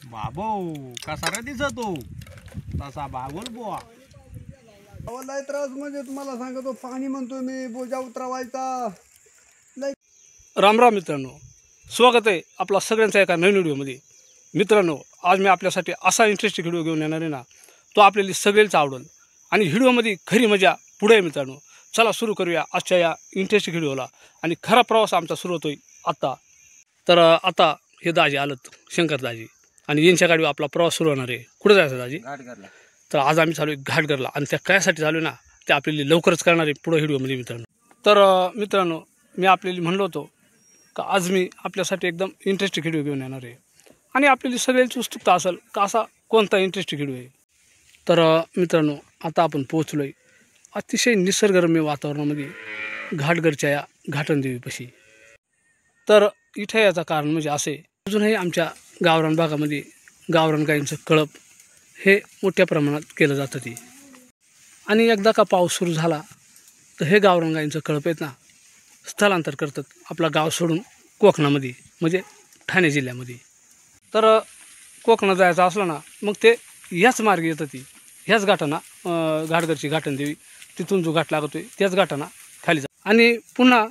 बाबो कसा रे दिसतो तसा बागोल बुवा. लय त्रास म्हणजे तुम्हाला सांगतो पाणी म्हणतो मी बोजा उतरवायचा. राम राम मित्रांनो, स्वागत आहे आपला सगळ्यांचा एका नवीन व्हिडिओमध्ये. मित्रांनो, आज मी आपल्यासाठी असा इंटरेस्टिंग व्हिडिओ घेऊन येणार आहे ना, तो आपल्याला सगळेच आवडेल आणि व्हिडिओमध्ये खरी मजा पुढे आहे. मित्रांनो, चला सुरू करूया आजच्या या इंटरेस्टिंग व्हिडिओला. आणि खरा प्रवास आमचा सुरू होतोय आता. तर आता हे दाजी आलत, शंकर दाजी, आणि यांच्या गाडीवर आपला प्रवास सुरू होणार आहे. कुठं जायचं दाजी? घाटघरला. तर आज आम्ही चालू आहे घाटघरला, आणि त्या कायसाठी चालू आहे ना ते आपल्याला लवकरच करणार आहे पुढे व्हिडिओमध्ये. मित्रांनो, तर मित्रांनो, मी आपल्याला म्हणलो होतो का आज मी आपल्यासाठी एकदम इंटरेस्टिंग व्हिडिओ घेऊन येणार आहे, आणि आपल्याला सगळ्यांची उत्सुकता असेल का असा कोणता इंटरेस्टिंग व्हिडिओ आहे. तर मित्रांनो, आता आपण पोहोचलो आहे अतिशय निसर्गरम्य वातावरणामध्ये घाटघरच्या या घाटनदेवीपाशी. तर इथे याचं कारण म्हणजे असे, अजूनही आमच्या गावरान भागामध्ये गावरान गाईंचं कळप हे मोठ्या प्रमाणात केलं जातं ते. आणि एकदा का पाऊस सुरू झाला तर हे गावरान गाईंचं कळप आहेत ना स्थलांतर करतात आपला गाव सोडून कोकणामध्ये, म्हणजे ठाणे जिल्ह्यामध्ये. तर कोकणात जायचं असलं ना मग ते ह्याच मार्गे येतं ती, ह्याच घाटांना, घाटघरची घाटनदेवी, तिथून जो घाट लागतो आहे त्याच घाटांना खाली जा. आणि पुन्हा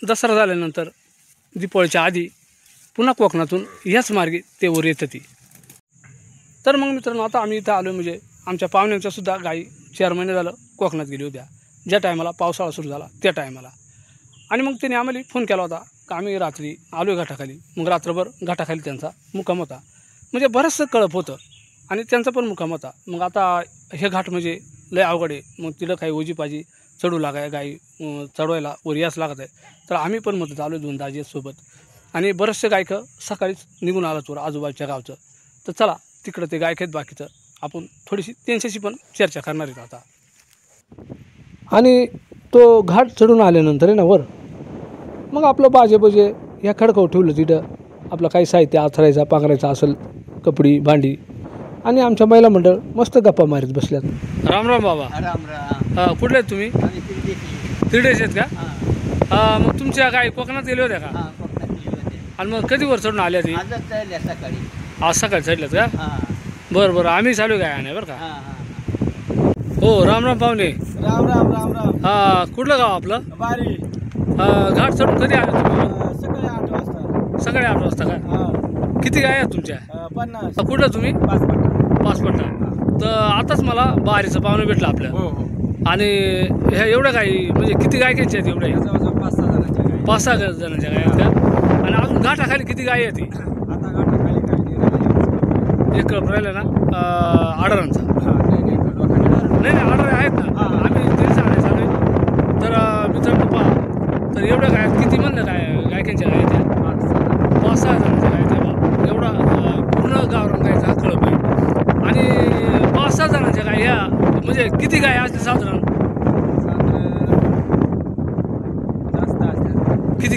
दसरा झाल्यानंतर दीपावलीच्या आधी पुन्हा कोकणातून ह्याच मार्गे ते वर येतं ती. तर मग मित्रांनो, आता आम्ही इथं आलो म्हणजे आमच्या पाहुण्यांच्यासुद्धा गाई 4 महिने झालं कोकणात गेली होत्या, ज्या टायमाला पावसाळा सुरू झाला त्या टायमाला. आणि मग त्याने आम्हाला फोन केला होता का आम्ही रात्री आलो आहे घाटाखाली. मग रात्रभर घाटाखाली त्यांचा मुक्काम होता, म्हणजे बरंचसं कळप होतं आणि त्यांचा पण मुक्काम होता. मग आता हे घाट म्हणजे लय अवघड आहे, मग तिला काही ओजीपाजी चढू लागाय, गाई चढवायला वर याच लागत आहे. तर आम्ही पण मदत आलो 2 दाजीसोबत, आणि बरेचसे गायकं सकाळीच निघून आलं वर आजूबाजूच्या गावचं. तर चला तिकडं ते गायक आहेत बाकीचं, आपण थोडीशी त्यांच्याशी पण चर्चा करणार आहेत आता. आणि तो घाट चढून आल्यानंतर आहे ना वर, मग आपलं बाजे या खडकावर ठेवलं तिथं आपलं काही साहित्य आथरायचा पांघरायचा असेल, कपडी भांडी, आणि आमच्या महिला मंडळ मस्त गप्पा मारीत बसल्यात. राम राम बाबा. राम राम. कुठले आहेत तुम्ही? तिरडेच आहेत का? मग तुमच्या गाई कोकणात गेल्या होत्या का? आणि मग कधी वर चढून आल्या ती? आज सकाळी चढल्यात का? बरं बरं, आम्ही चालू गाय आहे बरं का. हो, राम राम पाहुणे. राम राम राम राम. कुठलं गाव आपलं? बारी. घाट चढून कधी आले तुम्ही? सकाळी 8 वाजता. सकाळी 8 वाजता का? किती गाय आहेत तुमच्या? 50. कुठलं तुम्ही? पाचपट्टा. तर आताच मला बारीचं पाहुणे भेटलं आपल्या. हो हो. आणि ह्या एवढ्या गाई म्हणजे किती गायकांच्या आहेत एवढ्या? जवळजवळ 5-6 जणांच्या गाई. 5-6 जणांच्या गाय आहेत का? आणि अजून घाटाखाली किती गाय आहे ती? आता घाटाखाली काही एक कळप राहिलं ना आडरांचा. नाही नाही आडर आहेत ना, आम्ही तरी सांगायचं चालू आहे. तर मित्रांनो पहा, तर एवढ्या गाय किती म्हणलं गायकांच्या गाय त्या 5-6 जणांच्या गाय त्या बा. एवढा पूर्ण गावरान गायचा हा कळप आहे. आणि 5-6 जणांच्या गाय ह्या म्हणजे किती गाय असते साधारण?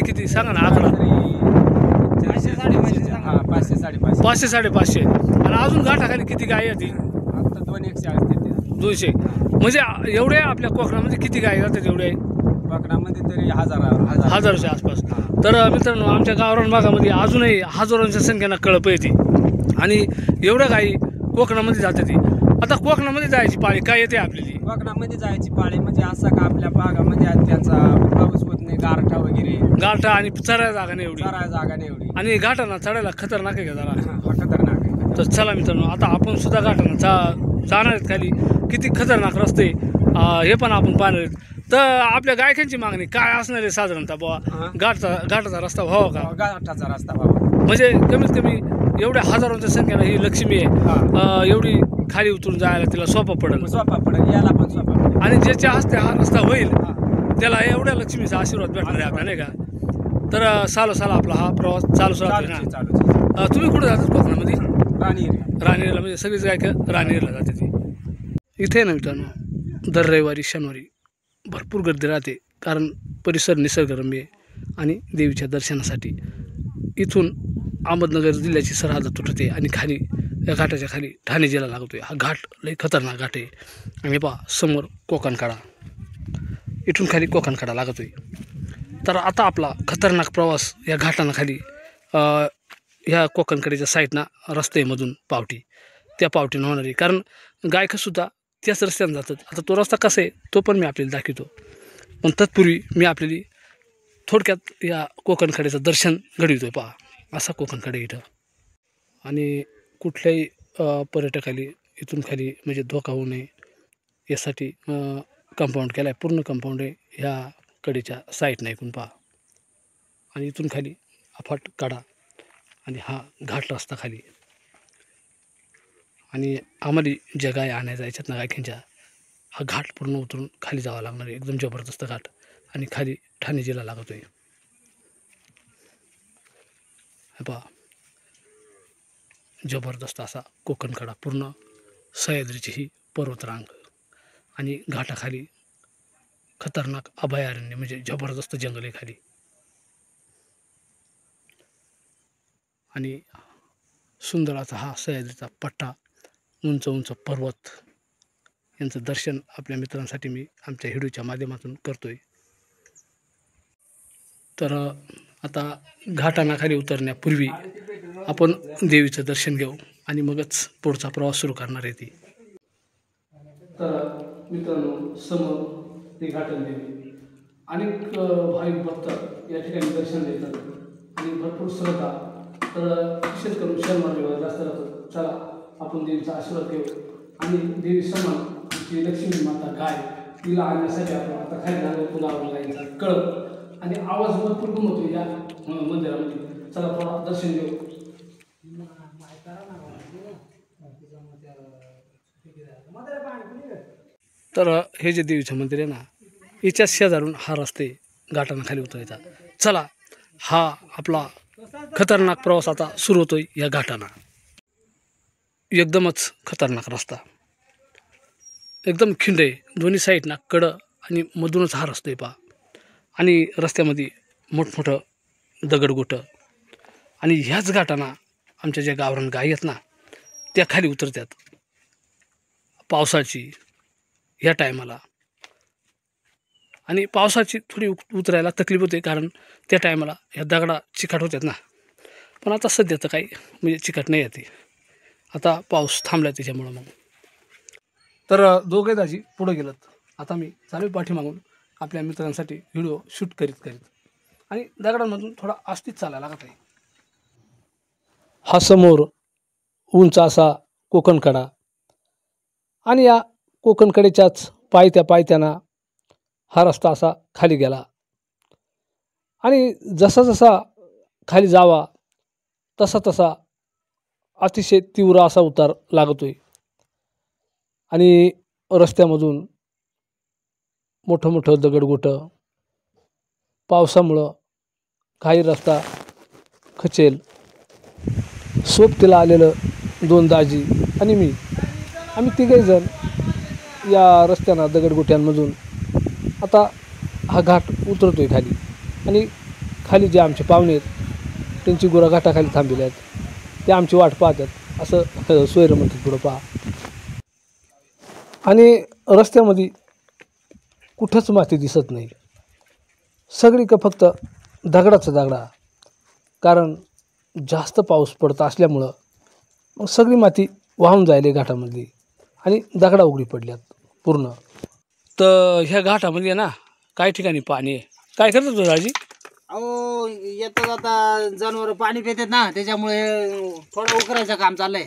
किती सांगा ना आकडा. 500-550. आणि अजून घाटाखाली किती गाय आहे ती? 200. म्हणजे एवढे आपल्या कोकणामध्ये किती गाय जातात एवढे? कोकणामध्ये तरी हजाराच्या आसपास. तर मित्रांनो, आमच्या गावरान भागामध्ये अजूनही हजारांच्या संख्येनं कळप येते, आणि एवढ्या गाई कोकणामध्ये जाते ती. आता कोकणामध्ये जायची पाळी काय येते आपल्याला? कोकणामध्ये जायची पाळी म्हणजे असं का आपल्या भागामध्ये त्यांचा पाऊस होत नाही, गारठा वगैरे. गारठा आणि चरायला जागा नाही एवढी. जागा नाही एवढी, आणि घाटांना चढायला खतरनाक आहे का जरा? खतरनाक आहे. तर चला मित्रांनो, आता आपण सुद्धा घाटांना जाणार आहेत खाली. किती खतरनाक रस्ते हे पण आपण पाहणार आहेत. तर आपल्या गायकांची मागणी काय असणार आहे साधारणतः बुवा? घाटाचा रस्ता व्हावा का? घाटाचा रस्ता व्हावा, म्हणजे कमीत कमी एवढ्या हजारांच्या संख्येनं ही लक्ष्मी आहे, एवढी खाली उतरून जायला तिला सोपा पडेल, याला पण सोपा पडेल. आणि ज्याच्या हस्ते हा रस्ता होईल त्याला एवढ्या लक्ष्मीचा आशीर्वाद भेटणार आहे आपला, नाही का? तर साला आपला हा प्रवास चालू ना. तुम्ही कुठे जातात कोकणामध्ये? राणीला. म्हणजे सगळीच गायकं राणीला जाते ती. इथे ना मित्रांनो, दर रविवारी शनिवारी भरपूर गर्दी राहते, कारण परिसर निसर्गरम्य आहे. आणि देवीच्या दर्शनासाठी इथून अहमदनगर जिल्ह्याची सरहद तुटते, आणि खाली या घाटाच्या खाली ठाणे जिल्हा लागतो आहे. हा घाट लई खतरनाक घाट आहे. आणि पहा समोर कोकणकडा, इथून खाली कोकणकडा लागतो आहे. तर आता आपला खतरनाक प्रवास या घाटांना खाली ह्या कोकणकडेच्या साईडना रस्त्यामधून पावटी त्या पावटीनं होणार आहे. कारण गायकसुद्धा त्याच रस्त्यानं जातात. आता तो रस्ता कसा आहे तो पण मी आपल्याला दाखवतो. पण तत्पूर्वी मी आपल्याला थोडक्यात या कोकणकडेचं दर्शन घडवितो. पहा असा कोकणकडे इथं. आणि कुठल्याही पर्यटकाला इथून खाली म्हणजे धोका होऊ नये यासाठी कंपाऊंड केला आहे. पूर्ण कंपाऊंड आहे ह्या कडेच्या साईडनं ऐकून पहा. आणि इथून खाली अफाट कडा आणि हा घाट रस्ता खाली. आणि आम्हाला ज्या गाय आणायला जायच्यात ना गायकींच्या, हा घाट पूर्ण उतरून खाली जावं लागणार आहे. एकदम जबरदस्त घाट आणि खाली ठाणे जिल्हा लागतो आहे. पहा जबरदस्त असा कोकणकडा, पूर्ण सह्याद्रीची ही पर्वतरांग आणि घाटाखाली खतरनाक अभयारण्य म्हणजे जबरदस्त जंगल आहे खाली. आणि सुंदर असा हा सह्याद्रीचा पट्टा, उंच उंच पर्वत यांचं दर्शन आपल्या मित्रांसाठी मी आमच्या व्हिडिओच्या माध्यमातून करतोय. तर आता घाटानाखाली उतरण्यापूर्वी आपण देवीचं दर्शन घेऊ आणि मगच पुढचा प्रवास सुरू करणार आहे ती. तर मित्रांनो समोर ती घाटन देवी, अनेक भाविक भक्त या ठिकाणी दर्शन देतात आणि भरपूर श्रद्धा. तर विशेष करून शनिवार रविवार जास्त राहतात. चला आपण देवीचा आशीर्वाद घेऊ आणि देवी समान जी लक्ष्मी माता गाय तिला आणण्यासाठी आपण आता खाली जाणार पुलावर गायचा कळप आणि आवाज भरपूर घुमवतो या मंदिरामध्ये. चला थोडा दर्शन घेऊ. तर हे जे देवीचं मंदिर आहे ना, याच्या शेजारून हा रस्ते घाटानं खाली उतरायचा. चला हा आपला खतरनाक प्रवास आता सुरू होतोय या घाटाना. एकदमच खतरनाक रस्ता, एकदम खिंड आहे दोन्ही साईडना कडं आणि मधूनच हा रस्ता आहे पहा. आणि रस्त्यामध्ये मोठमोठं दगडगोटं आणि ह्याच घाटाना आमच्या ज्या गावरान गायी आहेत ना त्या खाली उतरतात पावसाची ह्या टायमाला. आणि पावसाची थोडी उतरायला तकलीफ होते कारण त्या टायमाला ह्या दगडा चिकट होतात ना. पण आता सध्या तर काही म्हणजे चिकट नाही येते, आता पाऊस थांबला त्याच्यामुळं. मग तर दोघे दाजी पुढे गेलं. आता मी चालू पाठीमागून आपल्या मित्रांसाठी व्हिडिओ शूट करीत आणि दगडांमधून थोडा आस्तीत चालायला लागत आहे. हा समोर उंच असा कोकणकडा आणि या कोकणकडेच्याच पायथ्याना हा रस्ता असा खाली गेला. आणि जसा जसा खाली जावा तसा तसा अतिशय तीव्र असा उतार लागतोय. आणि रस्त्यामधून मोठं मोठं दगडगोटं, पावसामुळं काही रस्ता खचेल. सोबतीला आलेलं दोन दाजी आणि मी, आम्ही तिघेजण या रस्त्यानं दगडगोट्यांमधून आता हा घाट उतरतोय खाली. आणि खाली जे आमचे पाहुणे आहेत त्यांची गुरं घाटाखाली थांबलेले आहेत, ते आमची वाट पाहतात. असं सोयरं म्हणतात पुढं पहा. आणि रस्त्यामध्ये कुठंच माती दिसत नाही, सगळी का फक्त दगडाचा दगडा. कारण जास्त पाऊस पडत असल्यामुळं मग सगळी माती वाहून जायली घाटामधली आणि दगडा उघडी पडल्यात पूर्ण. तर ह्या घाटामध्ये ना काही ठिकाणी पाणी आहे. काय करतात तुझं दाजी? अहो येतात आता जनावर पाणी पितात ना, त्याच्यामुळे थोडं उकरायचं काम चाललंय.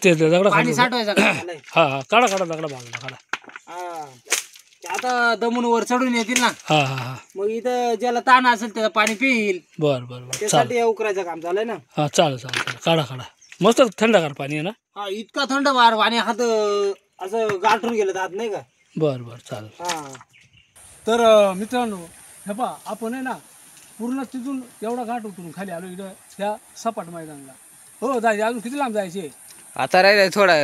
ते दगडा पाणी साठवायचं काम चाललंय. हा हा काढा दगडा बाजूला काढा. हा ते आता दमून वर चढून येतील ना, हा हा हा मग इथं ज्याला ताण असेल त्याला पाणी पिईल. बरं बरं बरं त्यासाठी हे उकरायचं काम चाललंय ना. हां चालेल काढा. मस्त थंडगार पाणी आहे ना. हा इतका थंड वार आणि हात असं गाठून गेलं हात नाही का. बरं चालेल. हा तर मित्रांनो हे पहा, आपण आहे ना पूर्ण तिथून एवढा घाट उतरून खाली आलो इथं ह्या सपाट मैदानाला. हो दाजी अजून किती लांब जायचे? आता राहिलाय थोडा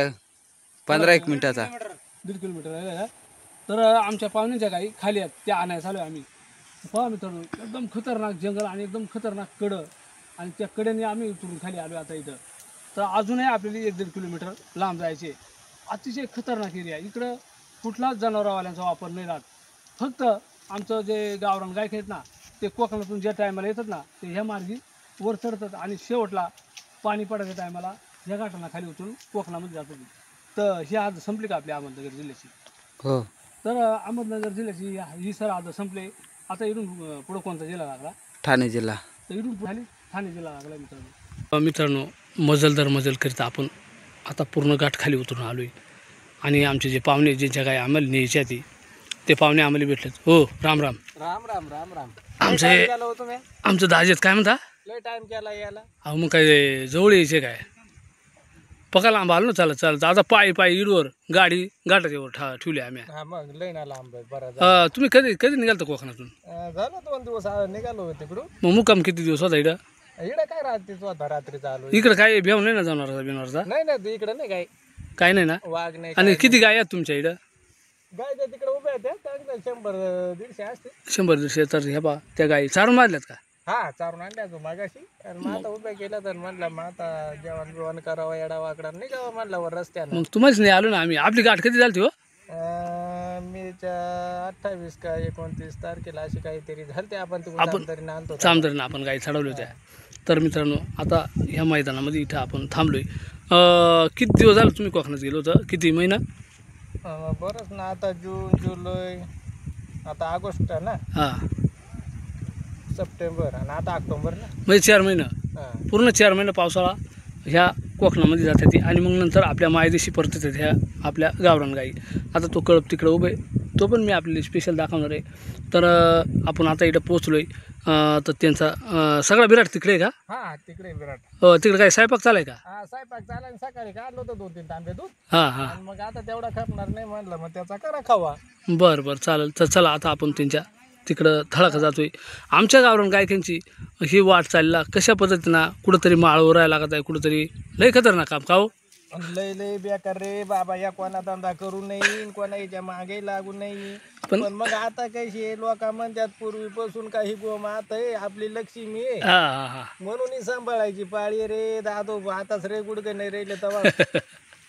15-1 मिनिटाचा. 1.5 किलोमीटर आहे. तर आमच्या पाहुण्यांच्या गाई खाली आहेत, त्या आणायला चालू आहे आम्ही. पहा मित्रांनो एकदम खतरनाक जंगल आणि एकदम खतरनाक कडं आणि त्या कडेने आम्ही उतरून खाली आलो आता इथं. तर अजूनही आपल्याला 1-1.5 किलोमीटर लांब जायचे. अतिशय खतरनाक एरिया. इकडं कुठलाच जनावरवाल्यांचा वापर नाही राहत. फक्त आमचं जे गावरान गायक आहेत ना ते कोकणातून ज्या टायमाला येतात ना ते ह्या मार्गी वर चढतात आणि शेवटला पाणी पडायच्या टायमाला ह्या घाटांना खाली उतरून कोकणामध्ये जात होती. तर ही आज संपली का आपल्या अहमदनगर जिल्ह्याची. हो. तर अहमदनगर जिल्ह्याची ही सर आज संपले. आता इथून पुढं कोणता जिल्हा लागला? ठाणे जिल्हा. तर इथून खाली ठाणे जिल्हा लागला मित्रांनो. मित्रांनो मजल दर मजल करीत आपण आता पूर्ण घाट खाली उतरून आलो आहे. आणि आमचे जे पाहुणे ज्यांच्या काही आम्हाला न्यायच्या ते पाहुणे आम्हाला भेटलेत. हो राम राम. राम राम राम राम. आमचे आमचं दाजेत काय म्हणता? लय टाइम केला यायला. अहो मग काय जवळ यायचे काय पका लांब आलो ना चालत चालत. आता पायी पायी इडवर गाडी घाटाच्यावर ठेवली आम्ही. हा मग लय ना लांब आहे बरं. तुम्ही कधी कधी निघालता कोकणातून? झालं 2 दिवस निघालो तिकडून. मग मुक्काम किती दिवस होता इकडं? इकडे काय राहते स्वतः रात्री चालू. इकडं काय भेव नाही ना जनावरचा बिनावरचा? नाही नाही इकडे नाही काय काय नाही ना. वाघ नाही. आणि किती गाय आहेत तुमच्या इकडं? गाय त्या तिकडे उभ्या आहेत 100-150 असते. 100-150. तर ह्या बा त्या गाई चारून मारल्यात का? हा चारून आणल्या तू मागाशी. आणि मग आता उभ्या केल्या तर म्हणलं मग आता जेवण बिवण करावं येडा वाकडा नाही जावं म्हणलं वर रस्त्यानं. मग तुम्हालाच नाही आलो ना आम्ही. आपली गाठ कधी झाली हो? मीच्या 28 का 29 तारखेला अशी काहीतरी झालते. आपण तिकडून तरी आणतो चामदरीनं आपण गाई चढवल्या होत्या. तर मित्रांनो आता ह्या मैदानामध्ये इथं आपण थांबलोय. किती दिवस झालं तुम्ही कोकणात गेलो होतं? किती महिना? बरंच ना. आता जून जुलै आता ऑगस्ट ना. हां सप्टेंबर आणि आता ऑक्टोबर ना. म्हणजे 4 महिने पूर्ण 4 महिने पावसाळा ह्या कोकणामध्ये जातात ती. आणि मग नंतर आपल्या मायदेशी परत येतात ह्या आपल्या गावरान गाई. आता तो कळप तिकडं उभे तो पण मी आपल्याला स्पेशल दाखवणार आहे. तर आपण आता इथं पोचलो आहे. तर त्यांचा सगळा विराट तिकडे आहे का? हा तिकडे विराट. तिकडे काय स्वयंपाक चालाय का? हा स्वयंपाक चालाय. सकाळी काढलं होतं 2-3 तांबे दूध. हां हां. आणि मग आता तेवढा खपणार नाही म्हणलं मग त्याचा करा खावा. बरं बरं चालेल. तर चला आता आपण त्यांच्या तिकडं थळाका जातोय. आमच्या गावरान गायकांची ही वाट चालला कशा पद्धतीनं कुठंतरी माळवर राहायला लागत आहे. कुठंतरी लय खतरनाक काम का हो? लय लय बेकार रे बाबा. या कोणा धंदा करू नये कोणा याच्या मागे लागू नये. पण मग आता कशी लोक म्हणतात पूर्वीपासून काही गोमात आहे आपली लक्ष्मी आहे हां हां हां. म्हणून सांभाळायची पाळी रे दादो. आताच रे गुडघे नाही राहिले तेव्हा.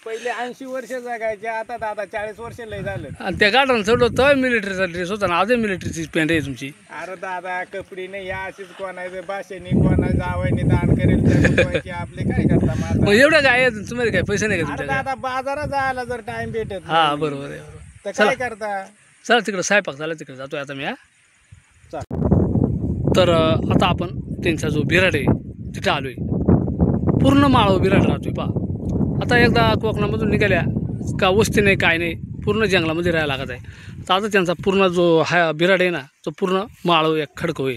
पहिले 80 वर्ष जगायचे. आता दादा 40 वर्ष लय झालं. आणि त्या गाठानं चढलो तर मिलिटरीचा ड्रेस होता ना. अजून मिलिटरीची पॅन्ट आहे तुमची. अरे दादा कपडी नाही या अशीच कोणाचं भाषेनी कोणा जावायनी दान करेल आपले काय करता मग माझा. एवढ्या काय आहेत तुम्हाला? काय पैसे नाही का अरे तुमच्या? दादा बाजारात जायला जर टाइम भेटत हां नाही, बरोबर आहे. तर काय करता. चला तिकडं स्वयंपाक झाला तिकडे जातोय आता मी. हा चल. तर आता आपण त्यांचा जो बिराड आहे तिथं आलोय. पूर्ण माळव बिराड राहतोय पा. आता एकदा कोकणामधून निघाल्या का वस्ती नाही काय नाही पूर्ण जंगलामध्ये राहायला लागत आहे. तर आता त्यांचा पूर्ण जो हा बिराड आहे ना तो पूर्ण माळव एक खडकं आहे.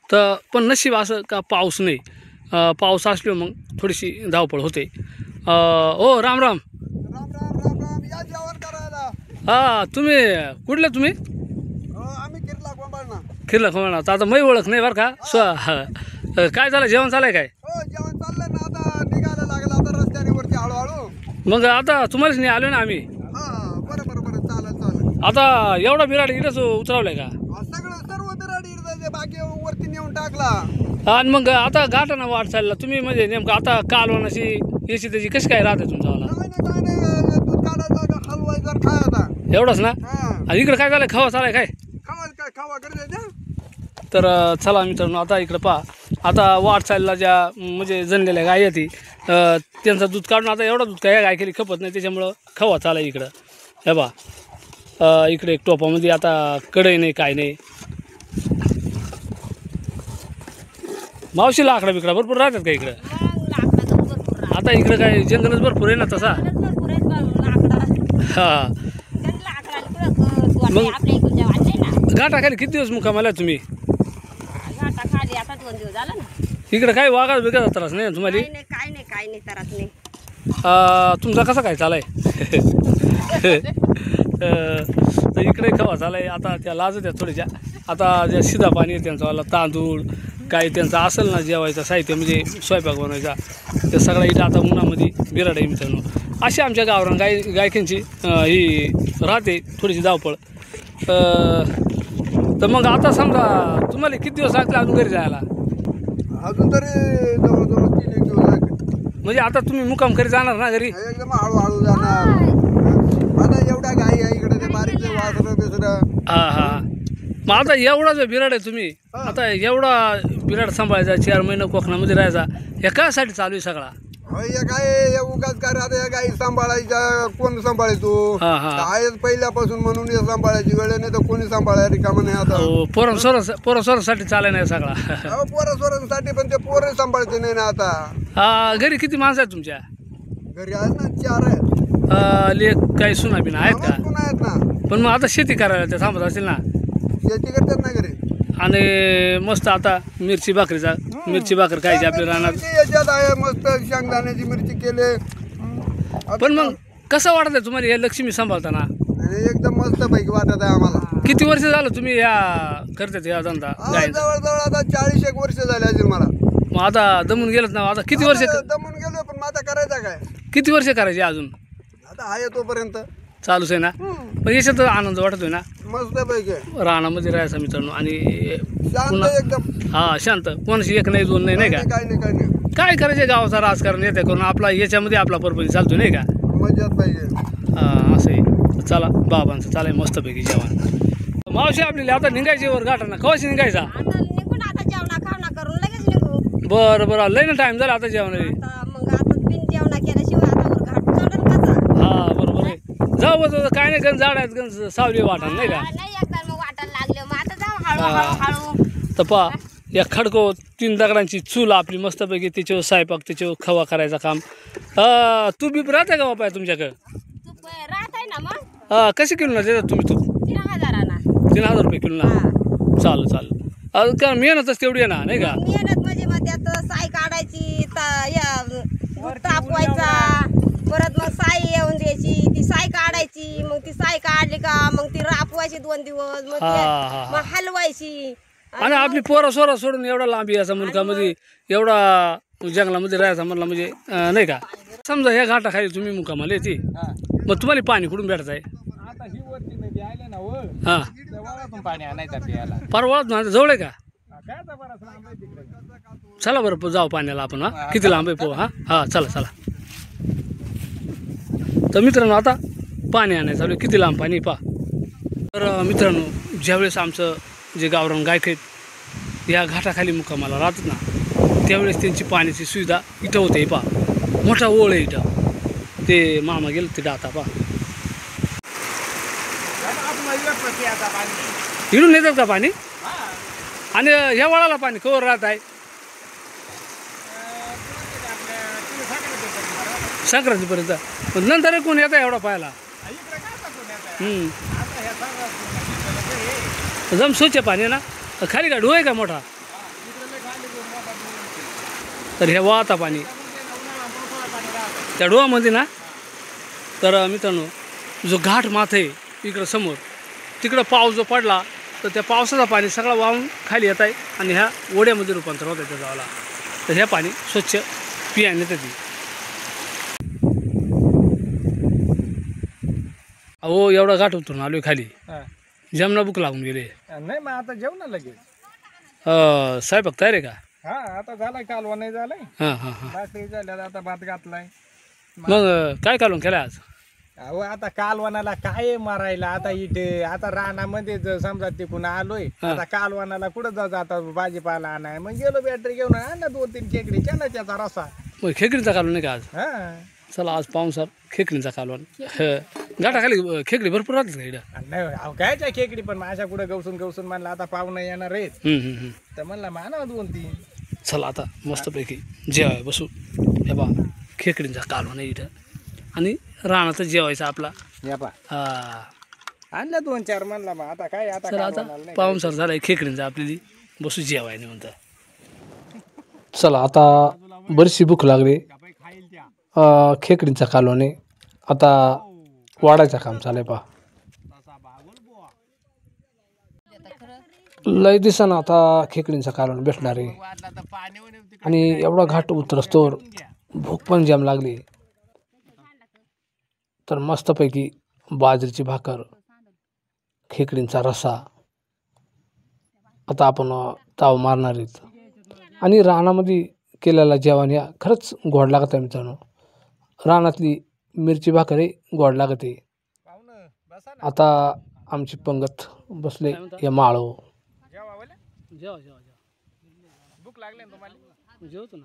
तर पण नशीब असं का पाऊस नाही. पाऊस असलो मग थोडीशी धावपळ होते. ओ राम राम. या जेवण करायला. हां तुम्ही कुठले तुम्ही? आम्ही किरला कोंबाळना. खिरला खवळा. तर आता मै ओळख नाही बरं का. काय झालं जेवण चालय काय? हो जेवण चाललंय ना. आता निघायला लागलं आता रस्त्याने वरती हळूहळू. मग आता तुम्हालाच नाही आलो ना आम्ही. हा बरं चालेल. आता एवढा बिराड इकडंच उतरवलाय का? सगळं सर्व बिराडी बाकी वरती नेऊन टाकला. आणि मग आता घाटाना वाट चालला तुम्ही म्हणजे नेमकं आता कालवणाची याची त्याची कशी काय राहते तुमचा? काय नाही दूध काढायचा हलवायचा खायचा एवढंच ना. हा आणि इकडं काय झालं खावा चालाय काय? खावा गरजेचं. तर चला मित्रांनो आता इकडं पहा. आता वाट चालला ज्या म्हणजे जनलेल्या गाय ती त्यांचं दूध काढून आता एवढं दूध काय गाय केली खपत नाही त्याच्यामुळं खवा चालाय इकडं. हे बा इकडे एक टोपामध्ये आता कढई नाही काय नाही. मावशी लाकडा बिकडा भरपूर राहतात का इकडं? आता इकडं काय जंगलच भरपूर आहे ना तसा. हां मग घाटाखाली किती दिवस मुक्कामाला तुम्ही? आता 2 दिवस झाला ना. इकडं काय वागा बिगा त्रास नाही तुम्हाला? काय नाही त्रास नाही. तुमचा कसा काय चालाय? तर इकडे खवा चालाय. आता त्या लाजत आहेत थोड्याशा. आता ज्या शिदा पाणी आहे त्यांचा वाला तांदूळ काही त्यांचं असेल ना जेवायचं साहित्य म्हणजे स्वयंपाक बनवायचा ते सगळं इथं आता उन्हामध्ये बिराड आहे मित्रांनो. अशी आमच्या गावरान गायकांची ही राहते थोडीशी धावपळ. तर मग आता समजा तुम्हाला किती दिवस लागले अजून घरी जायला? अजून तरी जवळजवळ 3 दिवस लागले. म्हणजे आता तुम्ही मुक्काम घरी जाणार ना घरी? एकदम हळूहळू जाणार. आता एवढ्या गाई आहे इकडे ते बारीक वासरं बिसरं. हां हां मग आता एवढा जो बिराड आहे तुम्ही आता एवढा बिराड सांभाळायचा 4 महिने कोकणामध्ये राहायचा हे कायसाठी चालू आहे सगळा? हे काय उगाच काय आता या गाई सांभाळायच्या कोण सांभाळायचो हा हा आहेच पहिल्यापासून म्हणून हे सांभाळायची वेळ नाही तर कोणी सांभाळायला रिकामं नाही आता. पोरांसाठी चालय नाही सगळा. अहो पोरं सोरांसाठी पण ते पोरं सांभाळते नाही ना आता. हा घरी किती माणसं आहेत तुमच्या? घरी आहेत ना 4 आहेत. लेख काही सुना बिना आहेत का? कोण आहेत ना पण मग आता शेती करायला ते थांबत असतील ना शेती करतात ना घरी. आणि मस्त आता मिरची भाकर खायची आपल्या रानात. याच्यात आहे मस्त शेंगदाण्याची मिरची केले. पण मग कसं वाटत आहे तुम्हाला हे लक्ष्मी सांभाळताना? आणि एकदम मस्त पैकी वाटत आहे आम्हाला. किती वर्ष झालं तुम्ही या करतात या धंदा गायचा? जवळजवळ आता 40 वर्ष झाले असेल मला. मग आता दमून गेलं ना? आता किती वर्ष दमून गेलो पण आता करायचा काय किती वर्ष करायचे अजून? आता आहे तोपर्यंत चालूच आहे ना. पण याच्यात आनंद वाटतोय ना मस्त पैकी रानामध्ये राहायचा मित्रांनो. आणि शांत एकदम. हा शांत कोणाशी एक नाही दोन नाही नाही का? काय नाही काय नाही काय करायचे गावाचा राजकारण येते करून आपला याच्यामध्ये आपला पर्पज चालतोय नाही का? मजाच पाहिजे. असं आहे. चला बाबांचं चालाय मस्तपैकी जेवण. मावशी आपल्याला आता निघायची वर गाठाना कवाशी निघायचा? आता निघून आता जेवणा खावणा करून लगेच निघू. बरं लय ना टाइम झाला आता जेवण. आता मग आता बिन जेवणा केल्याशिवाय आता वर घाट चढल कसा? हा बरोबर आहे. जाऊ काय नाही गंज झाड आहेत गंज सावली वाटण नाही का? नाही एकदा मग वाटायला लागलं मग आता जाऊ हळू. तर पहा या खडको 3 दगडांची चूल आपली मस्तपैकी त्याच्यावर स्वयंपाक त्याच्यावर खवा करायचं काम. तू बी राहते का बापा तुमच्याकडे? तू राहत आहे ना मग? कसे किलो ना देतात तुम्ही तू? 3000 3000 रुपये किलो ना? चालेल कारण मेहनतच तेवढी आहे ना नाही का? मेहनत म्हणजे मग त्यात साय काढायची दूध तापवायचा परत मग साय येऊन द्यायची ती साय काढायची मग ती साय काढली का मग ती रापवायची 2 दिवस मग हलवायची. आणि आपली पोरं सोरा सोडून एवढा लांबी याचा मुलकामध्ये एवढा जंगलामध्ये राहायचा म्हणला म्हणजे नाही का? समजा ह्या घाटाखाली तुम्ही मुकामाला येते मग तुम्हाला पाणी कुठून भेटत आहे? आता ही वरती नदी आले ना वर हां त्या वळातून पाणी आणायचं प्यायला. परवाळत ना जवळ आहे का? काय आता बराच लांब आहे तिकडे. चला बरं जाऊ पाण्याला आपण. हा किती लांब आहे पो? हा चला. तर मित्रांनो आता पाणी आणायचं चालू किती लांब पाणी पा. तर मित्रांनो ज्यावेळेस आमचं जे गावरान गायक आहेत या घाटाखाली मुक्कामाला राहतात ना त्यावेळेस त्यांची पाण्याची सुविधा इथं होते पा. मोठा ओळ आहे इथं. ते मामा गेलं ते डाता पा. इडून येतात का पाणी? आणि ह्या वळाला पाणी कवर राहत आहे संक्रांतीपर्यंत. पण नंतर कोण येत आहे एवढा पाहायला? जम स्वच्छ पाणी ना. खाली का ढो आहे का मोठा? तर हे वाहता पाणी त्या ढोवामध्ये ना. तर मित्रांनो जो घाट माथ आहे इकडं समोर तिकडं पाऊस जो पडला तर त्या पावसाचं पाणी सगळं वाहून खाली येत आहे आणि ह्या ओढ्यामध्ये रूपांतर होत आहे त्या गावाला. तर हे पाणी स्वच्छ पियाने येते. अहो एवढा घाट उतरून आलोय खाली जमना बुक लागून गेले. नाही मग आता जेव ना लगेच. स्वयंपाक तयार आहे का? हा आता झालाय कालवा नाही झालाय. हां भाकरी झाल्या आता भात घातलाय. मग काय कालवून केलं आज? अहो आता कालवनाला काय मारायला आता इथे आता रानामध्ये समजा तिकून आलोय आता कालवनाला कुठं जायचं आता भाजीपाला आणाय मग गेलो बॅटरी घेऊन आणला 2-3 खेकडी केला त्याचा रसा. मग खेकडीचा कालवण नाही का आज? हा चला आज पाहुणसार खेकडीचा कालवण. घाटाखाली खेकडी भरपूर राहतात का इकडं? नाही अहो कायच्या खेकडी पण माझ्या कुठं गवसून म्हणलं आता पाहुणं येणार आहेत तर म्हणला माना 2-3. चला आता मस्तपैकी जेवाय बसू. हे बा खेकडीचा कालवण आहे इथं आणि रानातच जेवायचा आपला. हा आणल्या 2-4 म्हणला मग आता काय आता चला आता कालवणाला नाही. पाहुणसार झालाय खेकडींचा आपल्याली बसू जेवायने म्हणता. चला आता बरीचशी भूक लागली. खेकडींचा कालवण आहे आता वाढायचं काम चालय पहा. लय दिवसानं आता खेकडींचा कालवण भेटणार आहे आणि एवढा घाट उतरस्तोवर भूक पण जाम लागली. तर मस्तपैकी बाजरीची भाकर खेकडींचा रस्सा आता आपण ताव मारणार आहेत. आणि रानामध्ये केलेला जेवण या खरंच गोड लागत आहे मित्रांनो. रानातली मिरची भाकर आहे गोड लागत आहे. आता आमची पंगत बसले या माळो. जेवा भूक लागली ना तुम्हाला? जेवतो ना.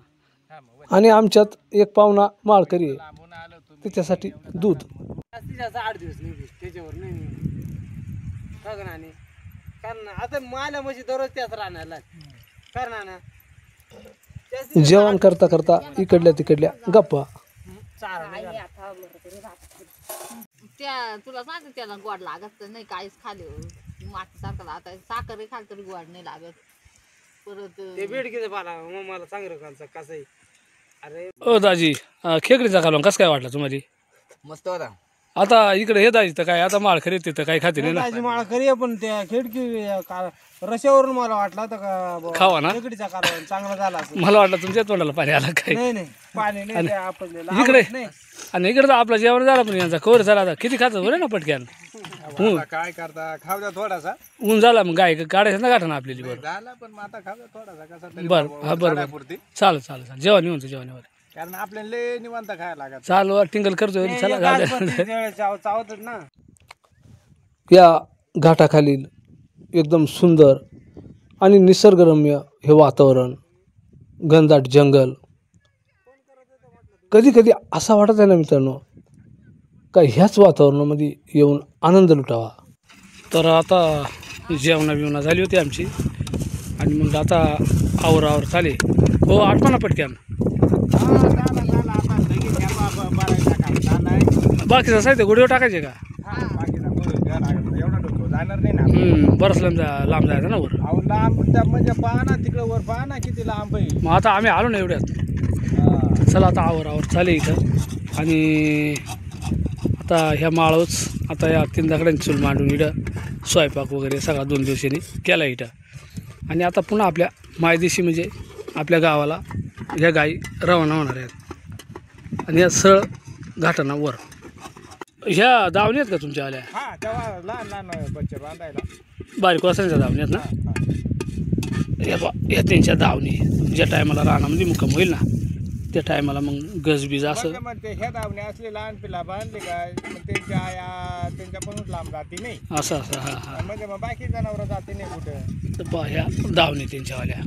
हा मग आणि आमच्यात एक पाहुणा माळकरी आहे, लांबून आलो तुम्ही. त्याच्यासाठी दूध. जास्तीत जास्त 8 दिवस नाही त्याच्यावर नाही आणि कारण आता माल्या म्हशी दररोज त्याच राहण्याला कारण ना जेवण करता करता इकडल्या तिकडल्या गप्पा. त्या तुला सांगते त्याला गोड लागत नाही काहीच खाली माती सारखं आता साखर खाल तरी गोड नाही लागत. परत ते बेडकीचं पाला मग मला सांग रे कसं आहे. अरे ओ दाजी, खेकडीचा कालवण कसं काय वाटला तुम्हाला? मस्त होता. आता इकडे हे दाजी तर काय आता माळकरी येते तर काही खाते नाही ना. माझी माळ खरी आहे पण त्या खिडकी रश्यावरून मला वाटलं होतं का खावा ना. खेकडीचा कालवण चांगला झाला असेल. मला वाटलं तुमच्या तोंडाला पाणी आलं काय. नाही नाही पाणी नाही ते आपल्याला इकडे आवडत नाही. आणि इकडे तर आपलं जेवण झालं पण यांचा कवर झाला आता किती खातं बरं ना पटक्यान. आता काय करता, खाऊ द्या थोडासा. ऊन झाला मग गाय काढायचं ना गाठा आपल्याली. बरं झाला पण मग आता खाऊ द्या थोडासा कसा तरी बरं हा बरं खाण्यापुरती. चालेल चालेल चालेल. जेवण येऊन जेवण कारण आपल्याला लय निवांत खायला लागत. चालू टिंगल करतोय. चला जाऊ द्या. चावतच ना. या घाटाखालील एकदम सुंदर आणि निसर्गरम्य हे वातावरण, घनदाट जंगल. कधी कधी असा वाटत आहे ना मित्रांनो का ह्याच वातावरणामध्ये येऊन आनंद लुटावा. तर आता जेवणा झाली होती आमची आणि मग आता आवर चाले. हो आठवणा पटक्यान. बाकीचं साहित्य गुडीवर टाकायचे का? बाकीचा कोणी द्यायला लागत नाही. एवढा डोकं जाणार नाही ना. बरंच लांब जायचं ना वर. अहो लांब म्हणजे पहा ना तिकडे वर पहा ना किती लांब आहे. मग आता आम्ही आलो ना एवढ्यात. चला आता आवर चाले इथं. आणि आता ह्या माळच आता या 3 दगडांची चूल मांडून इथं स्वयंपाक वगैरे सगळा 2 दिवसांनी केला इथं. आणि आता पुन्हा आपल्या मायदेशी म्हणजे आपल्या गावाला ह्या गाई रवाना होणार आहेत. आणि या सरळ घाटाना वर. ह्या दावणी आहेत का तुमच्या आल्या? हा तेव्हा लहान लहान बच्चे बांधायला. बारीक वासांच्या दावणी आहेत ना. या त्यांच्या दावणी ज्या टायमाला रानामध्ये मुक्काम होईल ना त्या टायमाला मग गजबीज असं मग ते ह्या दावणे असले लहान पिला बांधले काय मग त्यांच्या आया त्यांच्या पण लांब जाते नाही असं असं. हां हां. म्हणजे मग बाकी जनावर जाते नाही कुठं. तर पहा ह्या दावणी त्यांच्यावाल्या.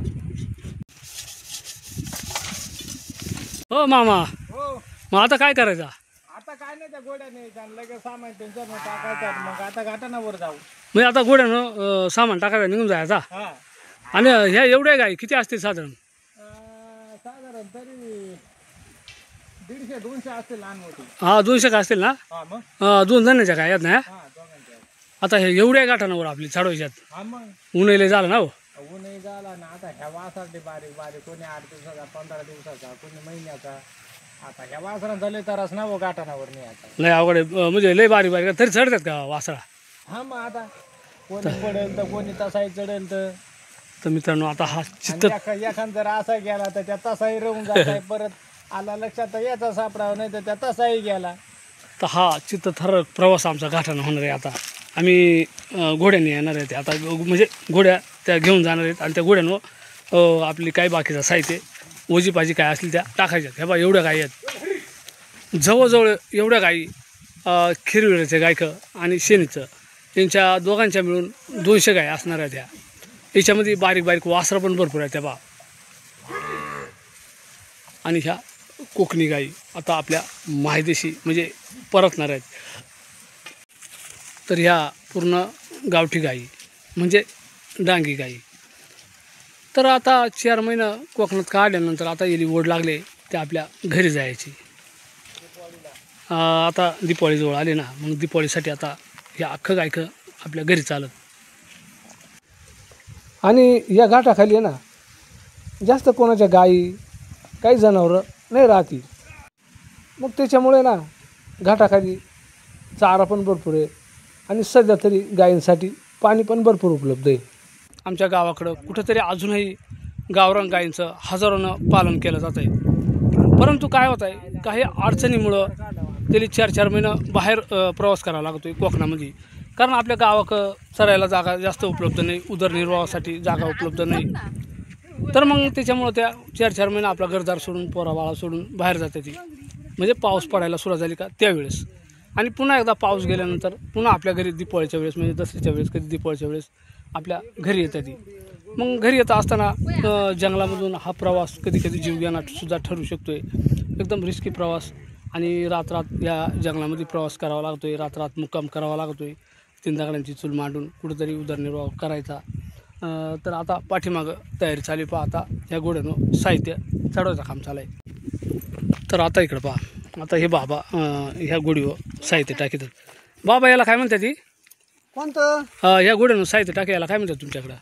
हो मामा, हो मग आता काय करायचं? आता काय नाही त्या गोड्या नाही लगेच सामान त्यांच्या टाकायचं. मग आता घाटानावर जाऊ. म्हणजे आता घोड्यानं सामान टाकायचं निघून जायचा. हा आणि ह्या एवढ्या गाई किती असतील साधारण? साधारण तरी 150-200 असते लहान मोठी. हा 200 का असतील ना. हा मग 2 जणांच्या काय आहेत ना. हा दोघांच्या. आता हे एवढ्या गाठांवर आपली चढवायच्यात हा मग उन्हाळी झालं ना. हो ऊनही झाला ना. आता ह्या वासाचे बारीक बारीक कोणी 8 दिवसाचा 15 दिवसाचा कोणी महिन्याचा. आता ह्या वासरा झाले तरच ना गाठानावर नाही आता. लय अवघड आहे. म्हणजे लय बारीक बारीक तरी चढतात का वासळा? हा मग आता कोणी पडेल तर कोणी तसाही चढेल तर मित्रांनो आता हा चित्त एखाद जर असा गेला तर त्या तसाही राहून जात. परत आला लक्षात याचा सापडावा नाही तर त्या तसाही गेला. तर हा चित्तथरारक प्रवास आमचा घाटानं होणार आहे. आता आम्ही घोड्याने येणार आहे. आता म्हणजे घोड्या त्या घेऊन जाणार आहेत आणि त्या घोड्यानं आपली काही बाकीचं साहित्य ओजी पाजी काय असली त्या टाकायच्यात. ह्या बा एवढ्या गाई आहेत जवळजवळ. एवढ्या गाई खिरविळ्याचे गायकं आणि शेणीचं त्यांच्या दोघांच्या मिळून 200 गाई असणार आहेत. ह्या याच्यामध्ये बारीक बारीक वासरं पण भरपूर आहेत त्या बा. आणि ह्या कोकणी गाई आता आपल्या मायदेशी म्हणजे परतणार आहेत. तर ह्या पूर्ण गावठी गाई म्हणजे डांगी गाई. तर आता 4 महिने कोकणात काढल्यानंतर आता येली ओढ लागले ते आपल्या घरी जायची. आता दिपावळीजवळ आले ना. मग दिपावळीसाठी आता हे अख्खं गायकं आपल्या घरी चालत. आणि या घाटाखाली आहे ना जास्त कोणाच्या गाई काही जनावरं नाही राहतील. मग त्याच्यामुळे ना घाटाखाली चारा पण भरपूर आहे आणि सध्या तरी गायींसाठी पाणी पण भरपूर उपलब्ध आहे. आमच्या गावाकडं कुठंतरी अजूनही गावरान गायींचं हजारोनं पालन केलं जात आहे. परंतु काय होत आहे काही अडचणीमुळं त्याला 4-4 महिने बाहेर प्रवास करावा लागतो आहे कोकणामध्ये. कारण आपल्या गावाकडं चरायला जागा जास्त उपलब्ध नाही. उदरनिर्वाहासाठी जागा उपलब्ध नाही. तर मग त्याच्यामुळं त्या 4-4 महिने आपला घरदार सोडून पोराबाळा सोडून बाहेर जाते ती. म्हणजे पाऊस पडायला सुरुवात झाली का त्यावेळेस. आणि पुन्हा एकदा पाऊस गेल्यानंतर पुन्हा आपल्या घरी दीपावलीच्या वेळेस म्हणजे दसऱ्याच्या वेळेस कधी दीपावलीच्या वेळेस आपल्या घरी येतात ती. मग घरी येत असताना जंगलामधून हा प्रवास कधी कधी जीवघेणासुद्धा ठरू शकतो आहे. एकदम रिस्की प्रवास आणि रात्रात या जंगलामध्ये प्रवास करावा लागतो आहे. रात्रात मुक्काम करावा लागतो आहे. 3 दगडांची चूल मांडून कुठंतरी उदरनिर्वाह करायचा. तर आता पाठीमागं तयारी चालू पहा. आता ह्या घोड्यानं साहित्य चढवायचं काम चालू आहे. तर आता इकडं पहा, आता हे बाबा ह्या घोडीवर साहित्य टाकीतात. बाबा याला काय म्हणतात ती? कोणतं ह्या घोड्यानं साहित्य टाकी याला काय म्हणतात तुमच्याकडं?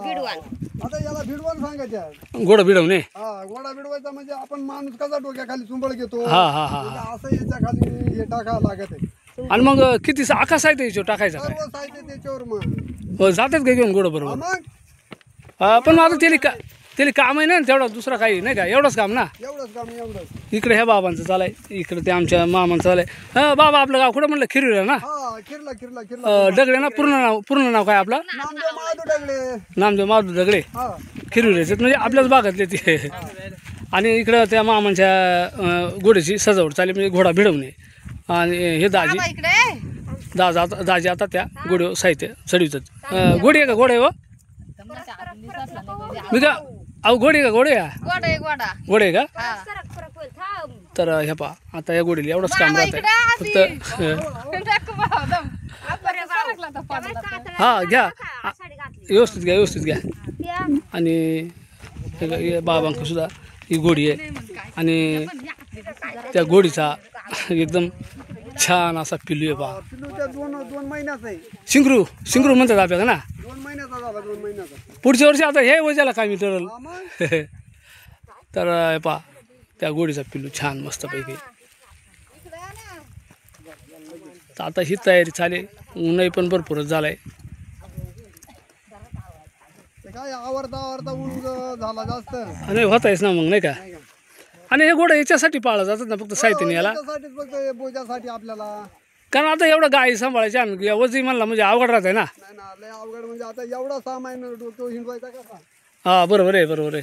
भिडवान. आता याला भिडवण सांगायचं. घोडं भिडवणे. घोडा भिडवायचा म्हणजे आपण माणूस कसा डोक्याखाली चुंबळ घेतो हा हा हा म्हणजे असं याच्या खाली हे टाकावं लागत आहे. आणि मग किती आका साहित्य याच्यावर टाकायचं काय? सर्व साहित्य त्याच्यावर मग जातात का घेऊन घोडं बरोबर? मग पण आता त्याला काम आहे ना तेवढं, दुसरं काही नाही का? एवढंच काम ना. एवढंच काम एवढंच. इकडे ह्या बाबांचं चालाय, इकडे ते आमच्या मामांचं चालाय. बाबा आपलं गाव कुठं म्हणलं? खिरविला ना. हा किरला दगडे ना. पूर्ण नाव काय आपलं? नामदेव महादू डगले. नामदेव माधू दगडे. हा खिरविल्याचे म्हणजे आपल्याच भागातले ते. आणि इकडं त्या मामांच्या घोड्याची सजावट चालली म्हणजे घोडा भिडवणे. आणि हे दाजी आता त्या घोड्यावर साहित्य चढवितात. घोडी आहे का? घोडा आहे व मी का? अहो घोडी का? घोडे आहे घोडे आहे का? तर ह्या पहा आता या घोडीला एवढंच काम राहत आहे फक्त. हा घ्या व्यवस्थित घ्या. आणि बाबांक सुद्धा ही घोडी आहे आणि त्या घोडीचा एकदम छान असा पिल्लू आहे पहा. पिल्लू त्या 2 महिन्याचा आहे. शिंगरू म्हणतात आपल्याला ना. 2 महिन्याचा झाला 2 महिन्याचा. पुढच्या वर्षी आता हे वजाला काय ठरल. हा मग. तर पहा त्या घोडीचा पिल्लू छान मस्तपैकी. तर आता ही तयारी चालेल. ऊनही पण भरपूरच झालाय. ते काय आवरता ऊन झाला जास्त. आणि होत आहेस ना मग नाही का? आणि हे घोडं याच्यासाठी पाळलं जातात ना फक्त साहित्य नाही याला. त्याच्यासाठीच फक्त बोजासाठी आपल्याला. कारण आता एवढं गाई सांभाळायचे आणि वजही म्हणला म्हणजे अवघड राहत आहे ना. नाही ना लय अवघड म्हणजे आता एवढा सामान तो हिंडवायचा कसा. हा बरोबर आहे.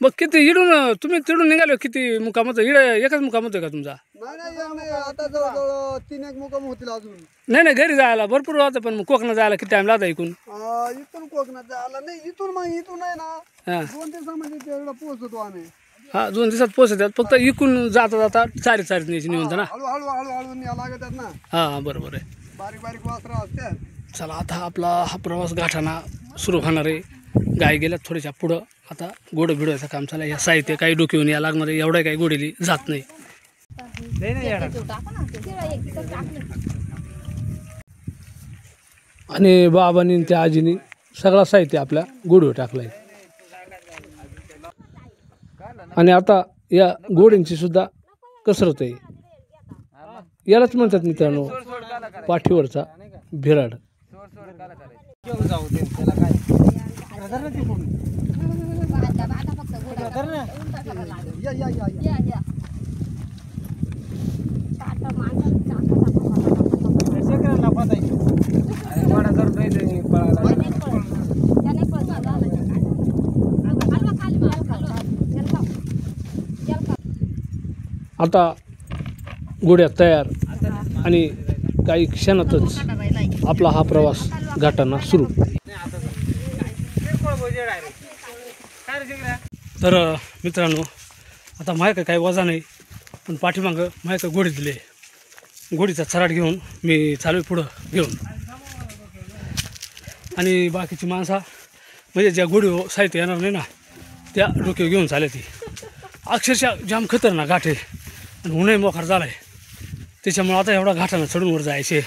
मग किती इडून तुम्ही तिडून निघालो? किती मुक्काम होतं? एकच मुक्काम होतोय का तुमचा? नाही आता जवळजवळ 3 मुक्काम होतील अजून. नाही घरी जायला भरपूर होतं पण मग कोकणात जायला किती टाइम लागता इकून? इथून कोकणात जायला नाही. इथून आहे ना हा 2 दिवसामध्ये तेवढा पोहोचतो आम्ही. हा 2 दिवसात पोहोचतात. फक्त इकून जाता चारीत न्यायची निवंत ना. हळूहळू न्यावं लागतात ना. हा बरोबर आहे. बारीक वासरा असतात. चला आता आपला हा प्रवास गाठाना सुरू होणार आहे. गाय गेल्यात थोड्याशा पुढं. आता घोडं भिडवायचं काम चालू आहे. या साहित्य काही डोक्यावरून या लागणार आहे. एवढं काही घोडीली जात नाही. आणि बाबांनी त्या आजीनी सगळा साहित्य आपल्या घोडीवर टाकलाय. आणि आता या घोड्यांची सुद्धा कसरत आहे. यालाच म्हणतात मित्रांनो पाठीवरचा भिराड. आता घोड्या तयार आणि काही क्षणातच आपला हा प्रवास गाठाना सुरू. तर मित्रांनो आता माझ्या काही वजा नाही पण पाठीमागं माझ्या घोडी दिले. घोडीचा चराट घेऊन मी चालू पुढं घेऊन. आणि बाकीची माणसा म्हणजे ज्या घोडीवर साहित्य येणार नाही ना त्या डोक्यावर घेऊन चालले. ती अक्षरशः जाम खतरनाक घाट आहे आणि ऊनही मोकार झाला आहे. त्याच्यामुळे आता एवढा घाटानं चढून वर जायचे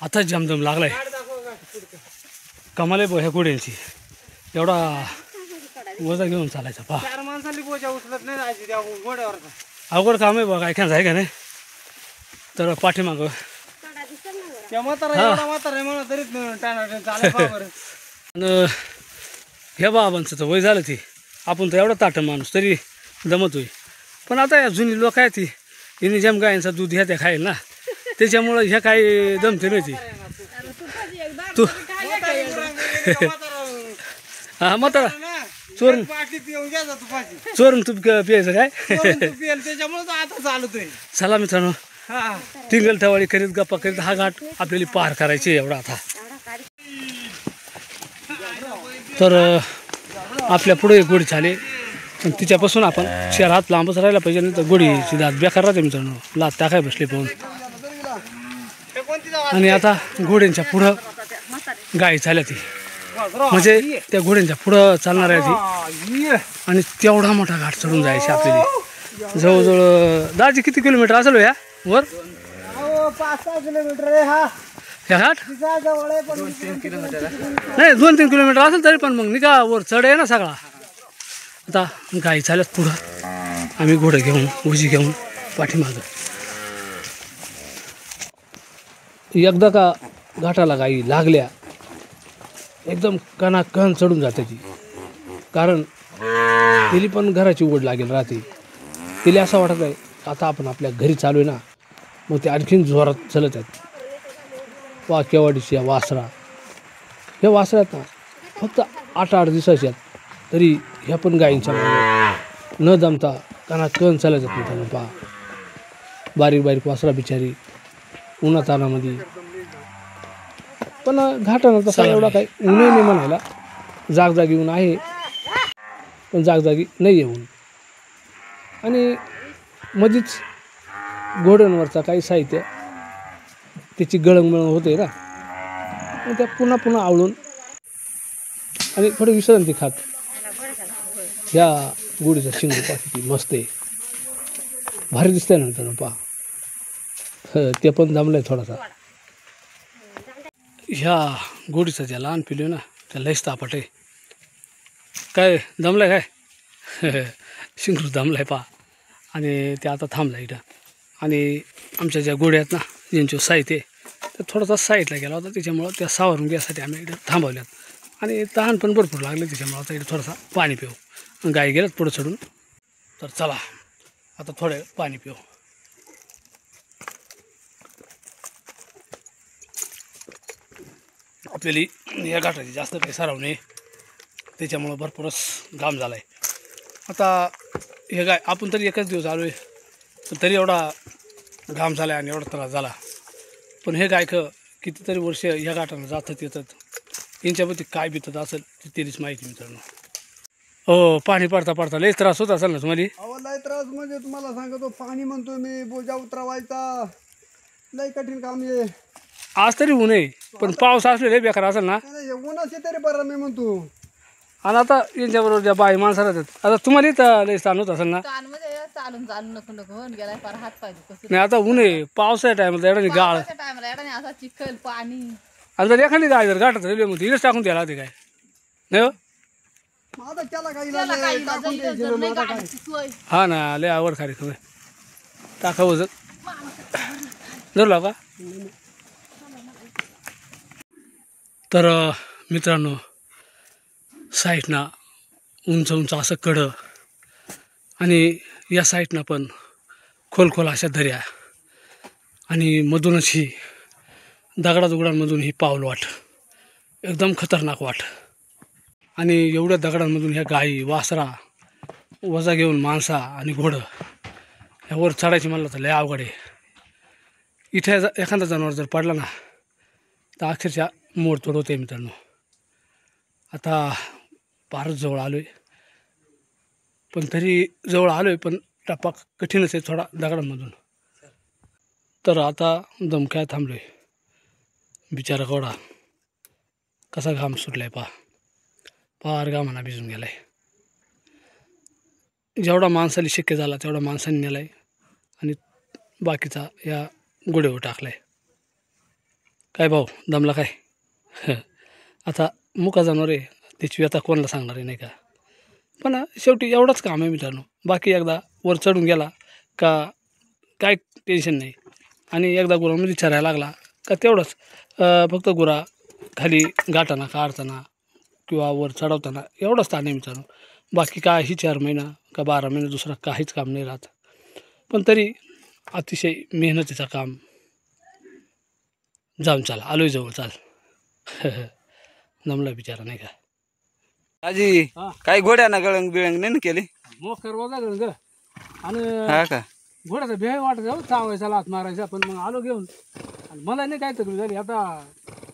आताच जामदम लागलाय. कमाल आहे ह्या घोड्यांची. एवढा वजा घेऊन चालायचा पहा. 4 माणसांनी बोजा उचलत नाही जायची त्या घोड्यावर. अवघड काम आहे बघा ऐकायचं आहे का नाही. तर पाठीमागं त्या म्हातारा आहे म्हणून तरी चालेल. आणि ह्या बाबांचं तर वय झालं ती. आपण तर एवढा ताटं माणूस तरी दमत होई. पण आता या जुनी लोक आहे ती हिने जेम गायांचा दूध ह्या त्या खाईल ना त्याच्यामुळं ह्या काही दमते नाही ती. तू हा म्हातारा चोरून तूप प्यायचं काय. त्याच्यामुळे आता चालतोय. चला मित्रांनो टिंगल ठवाळी करीत गप्पा करीत हा घाट आपल्याला पार करायचे एवढा आता. तर आपल्या पुढे एक गोडी झाली पण तिच्यापासून आपण 4 हात लांबच राहायला पाहिजे, नाही तर गोडीची दात बेकार राहते मित्रांनो, लात टाकाय बसले पाहून. आणि आता घोड्यांच्या पुढं गाय झाल्या ती, म्हणजे त्या घोड्यांच्या पुढं चालणार आहे ती. आणि तेवढा मोठा घाट चढून जायचे आपल्याला. जवळजवळ दाजी किती किलोमीटर असेल या वर? 5-6 किलोमीटर आहे हा ह्या घाट जवळ आहे पण नाही 2-3 किलोमीटर असेल तरी पण मग निघा वर चढ आहे ना सगळा. आता गाई चालत पुढं, आम्ही घोडं घेऊन उजी घेऊन पाठीमागं. एकदा का घाटाला गाई लागल्या एकदम कणाकण चढून जाते ती, कारण तिला पण घराची ओढ लागेल राहते. तिला असं वाटत आहे आता आपण आपल्या घरी चालू आहे ना, मग ते आणखीन जोरात चलत आहेत. केवाडीची या वासरा, ह्या वासऱ्यात ना फक्त 8-8 दिवसाच्या तरी ह्या पण गायींच्या मागे न दमता कणाकण चालत जात नाही त्यांना. पहा बारीक बारीक वासरा बिचारी उन्हातानामध्ये. पण घाटानं तसा एवढा काही ऊनही नाही म्हणायला, जागजागी ऊन आहे पण जागजागी नाही येऊन. आणि मध्येच घोड्यांवरचा काही साहित्य त्याची गळंगमळंग होते ना, मग त्या पुन्हा पुन्हा आवळून आणि थोडी विश्रांती खात ह्या गोडीचा शिंग पहा किती मस्त आहे, भारी दिसतंय नंतर पहा. ते पण जमलंय थोडासा. ह्या गोडीचा ज्या लहान पिल्लू ना त्या लयच तापट आहे. काय दमलाय काय शिंगरू दमलाय पहा. आणि ते आता थांबला इथं. आणि आमच्या ज्या गोड्या आहेत ना ज्यांचे साहित्य तर थोडासा साईडला गेला होता, त्याच्यामुळं त्या सावरून घ्यायसाठी आम्ही इथं थांबवल्यात. आणि तहान पण भरपूर लागले, त्याच्यामुळं आता इथं थोडासा पाणी पिऊ. गाई गेल्यात पुढं चढून, तर चला आता थोडं पाणी पिऊ. आपल्याला या घाटाची जास्त काही सराव नाही, त्याच्यामुळं भरपूरच घाम झाला आहे. आता हे गाय आपण तरी एकच दिवस आलो आहे, पण तरी एवढा घाम झाला आणि एवढा त्रास झाला. पण हे गायकं कितीतरी वर्ष ह्या घाटानं जातात येतात, यांच्याबद्दल काय बितत असेल ती तरीच माहिती मित्रांनो. हो पाणी पडता पडता लयच त्रास होत असेल ना तुम्हाला? अहो लय त्रास म्हणजे तुम्हाला सांगतो, पाणी म्हणतो मी, बोजा उतरवायचा लय कठीण काम आहे. आज तरी ऊन आहे पण पाऊस असलेले बेकार असेल ना. उन्हाचे तरी बरं मी म्हणतो. आणि आता यांच्याबरोबर ज्या बाई माणसं राहतात, आता तुम्हाला तर लय ताण होत असेल ना. चालून चालून नको नको होऊन गेलाय फार हात पाहिजे कसं. नाही आता ऊन आहे, पावसाच्या टायमाला एवढा गाळ टायमाला एवढा असा चिखल पाणी. आणि जर एखादी गाय जर गाठात रेल्वे मध्ये इथंच टाकून द्यायला होते काय नाही हो? आता त्याला काही त्याला काही टाकून इलाज द्यायचे जर नाही मग आता काय. गाडीची सोय. हा ना लय आवड खाली खबर टाका वजत धरला का. तर मित्रांनो साईडनं उंच उंच असं कडं आणि या साईडनं पण खोल खोल अशा दऱ्या आणि मधूनच ही दगडादुगडांमधून ही पाऊल वाट, एकदम खतरनाक वाट. आणि एवढ्या दगडांमधून ह्या गाई वासरा वजा घेऊन माणसा आणि घोडं ह्यावर चढायची म्हणलं तर लय अवघड आहे. इथे एखादा जनावर जर पडला ना तर अक्षरशः मोडतोड होते मित्रांनो. आता फारच जवळ आलो आहे, पण तरी जवळ आलो आहे पण टप्पा कठीणच आहे थोडा दगडांमधून. तर आता दमक्या थांबलो आहे. बिचारा घोडा कसा घाम सुटला आहे पहा, फार घामाना भिजून गेला आहे. जेवढा माणसाला शक्य झाला तेवढा माणसाने नेला आहे आणि बाकीचा या गोड्यावर टाकला आहे. काय भाऊ दमला काय? आता मुका जनावर आहे, त्याची व्यथा कोणाला सांगणार आहे नाही का. पण शेवटी एवढंच काम आहे मित्रांनो. बाकी एकदा वर चढून गेला का काय टेन्शन नाही. आणि एकदा गुरामध्ये चरायला लागला का तेवढंच फक्त गुरा खाली गाठाना काढताना किंवा वर चढवताना एवढंच ताण आहे मित्रांनो. बाकी काही 4 महिना का 12 महिने दुसरं काहीच काम नाही राहत. पण तरी अतिशय मेहनतीचं काम. जाऊन चाल आलोय जवळ चाल. जमला बिचारा नाही का. आजी काही घोड्याना गळंग बिळंग नाही ना केली? मोकर वजा ग आणि हा का घोड्याचा भेळ वाटत जाऊ चावायचा लात मारायचा, पण मग आलो घेऊन आणि मला नाही काय तकलीफ झाली. आता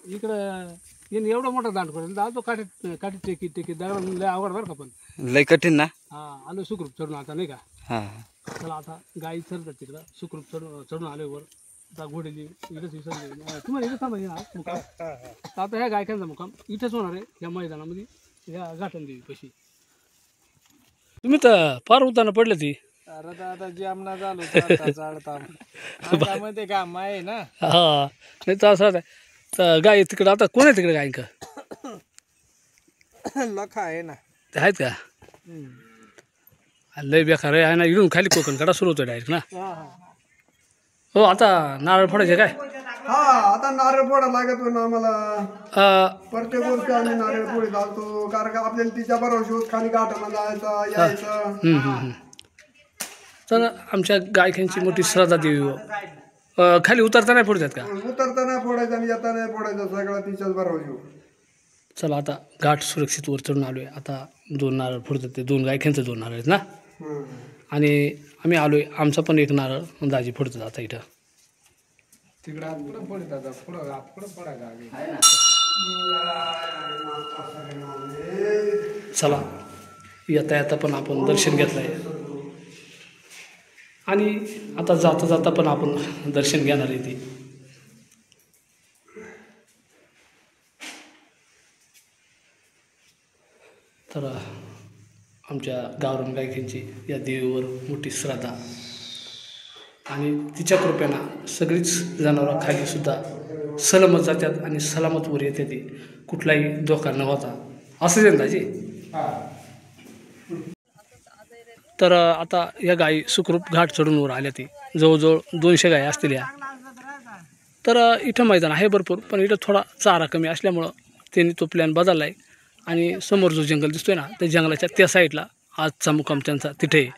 इकडं येणे एवढा मोठा दांड करेल आलो काठी टेकी दगड लय आवड बरं का, पण लय कठीण ना. हा आलो सुखरूप चढून आता नाही का. हा चला आता गाई चढतात तिकडं सुखरूप चढून आलो वर. आता घोडेली इथंच विसरले तुम्हाला इथं थांबायचे ना मुक्काम. तर आता ह्या गायकांचा मुक्काम इथंच होणार आहे या मैदानामध्ये, ह्या घाटनदेवी पशी. तुम्ही तर फार उताना पडले ती. अरे तर आता जामना झालो चालता काम आहे ना. हा नाही तर असं आहे. तर गाय तिकडं आता कोण आहे तिकडे गायक लखा आहे ना. ते आहेत का. लय बेकार आहे ना. इकडून खाली कोकण कडा सुरू होतो डायरेक्ट ना. हो आता नारळ फोडायचे काय. हा आता नारळ फोडा लागत ना आम्हाला. प्रत्येक गोष्टी आम्ही नारळ फोडी घालतो, कारण का आपल्याला तिच्या बरोबर खाली गाठाला जायचं यायचं. तर आमच्या गायकांची मोठी श्रद्धा देवी. खाली उतरता नाही फोडतात का. उतरता नाही फोडायचं आणि येता नाही फोडायचं, सगळं तिच्याच बरोबर. चला आता घाट सुरक्षित वर चढून आलोय. आता 2 नारळ फोडतात, ते 2 गायकांचं 2 नारळ आहेत ना. आणि आम्ही आलोय, आमचा पण एक नारळ दाजी फोडतात आता इथं. तिकडं पुढं पडतात पुढं पडा गावी. चला येता येता पण आपण दर्शन घेतलंय आणि आता जाता जाता पण आपण दर्शन घेणार आहे. ते तर आमच्या गावरान गायकांची या देवीवर मोठी श्रद्धा आणि तिच्या कृपेनं सगळीच जनावरं खाली सुद्धा सलामत जातात आणि सलामत वर येते. ते कुठलाही धोका न होता असं आहे दाजी. तर आता या गायी सुखरूप घाट चढून वर आल्या. ती जवळजवळ 200 गायी असतील या. तर इथं मैदान आहे भरपूर, पण इथं थोडा चारा कमी असल्यामुळं त्यांनी तो प्लॅन बदलला आहे. आणि समोर जो जंगल दिसतोय ना, त्या जंगलाच्या त्या साईडला आजचा मुक्काम त्यांचा तिथे आहे.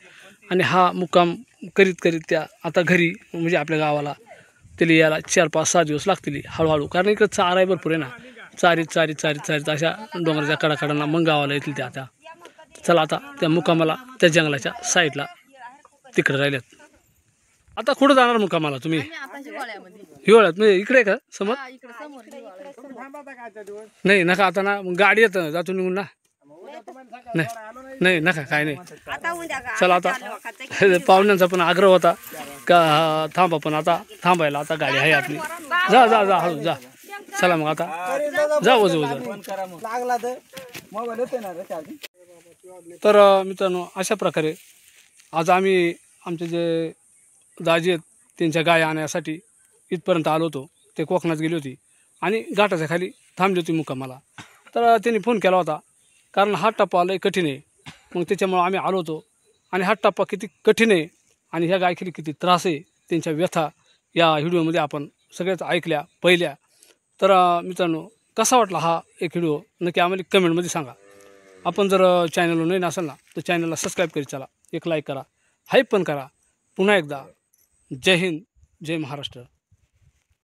आणि हा मुक्काम करीत करीत त्या आता घरी म्हणजे आपल्या गावाला त्याला यायला 4-5-6 दिवस लागतील हळूहळू, कारण इकडं चारा आहे भरपूर आहे ना. चारीत अशा डोंगराच्या कडाकडांना मग गावाला येतील त्या. आता चला आता त्या मुक्कामाला त्या जंगलाच्या साईडला तिकडे राहिल्यात. आता कुठं जाणार मुक्कामाला तुम्ही. हिवाळ्यात म्हणजे इकडे का समोर. नाही नका आता ना, गाडी येत जातो निघून ना. नाही नका काय नाही. चला आता पाहुण्यांचा पण आग्रह होता का थांबा, पण आता थांबायला आता गाडी आहे आपली. जा हळू जा. चला मग आता जा वजू. तर मित्रांनो अशा प्रकारे आज आम्ही आमचे जे दाजी आहेत त्यांच्या गाय आणण्यासाठी इथपर्यंत आलो होतो. ते कोकणात गेली होती आणि घाटाच्या खाली थांबली होती मुक्कामाला. तर त्यांनी फोन केला होता, कारण हा टप्पा लय कठीण आहे. मग त्याच्यामुळं आम्ही आलो होतो. आणि हा टप्पा किती कठीण आहे आणि ह्या गायकीला किती त्रास आहे त्यांच्या व्यथा या व्हिडिओमध्ये आपण सगळ्याच ऐकल्या पहिल्या. तर मित्रांनो कसा वाटला हा एक व्हिडिओ नक्की आम्हाला कमेंटमध्ये सांगा. आपण जर चॅनलवर नवीन असाल ना तर चॅनलला सबस्क्राईब करीत चला, एक लाईक करा, हाईप पण करा. पुन्हा एकदा जय हिंद, जय महाराष्ट्र.